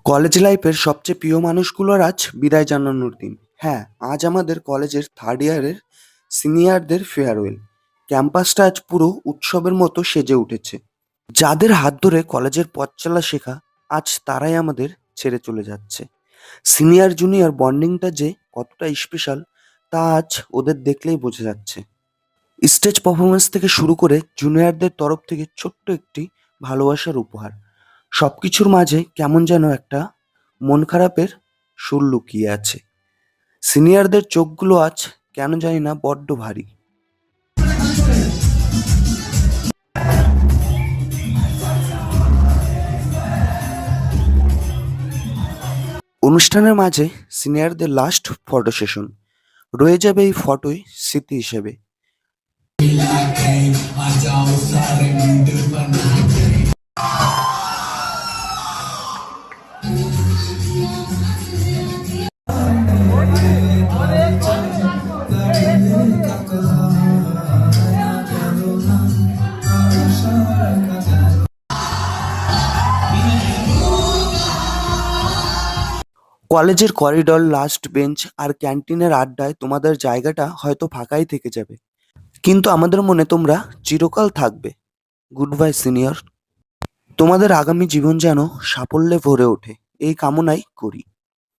College লাইফের সবচেয়ে প্রিয় মানুষগুলোর আজ বিদায় জানানোর দিন। হ্যাঁ, আজ আমাদের কলেজের থার্ড ইয়ারের সিনিয়রদের ফেয়ারওয়েল। ক্যাম্পাসটা আজ পুরো উৎসবের মতো সেজে উঠেছে। যাদের হাত ধরে কলেজের পথ চলা শেখা, আজ তারাই আমাদের ছেড়ে চলে যাচ্ছে। সিনিয়র জুনিয়র বন্ডিংটা যে কতটা স্পেশাল তা আজ ওদের দেখলেই বোঝা যাচ্ছে। স্টেজ পারফরমেন্স থেকে শুরু করে জুনিয়রদের তরফ থেকে ছোট্ট একটি ভালোবাসার উপহার, সবকিছুর মাঝে কেমন যেন একটা মন খারাপের সুর লুকিয়ে আছে। সিনিয়রদের চোখগুলো আজ কেন জানি না বড্ড ভারী। অনুষ্ঠানের মাঝে সিনিয়রদের লাস্ট ফটো সেশন রয়ে যাবে এই ফটোই স্মৃতি হিসেবে। কলেজের করিডর, লাস্ট বেঞ্চ আর ক্যান্টিনের আড্ডায় তোমাদের জায়গাটা হয়তো ফাঁকাই থেকে যাবে, কিন্তু আমাদের মনে তোমরা চিরকাল থাকবে। Good bye senior. তোমাদের আগামী জীবন যেন সাফল্যে ভরে ওঠে এই কামনাই করি।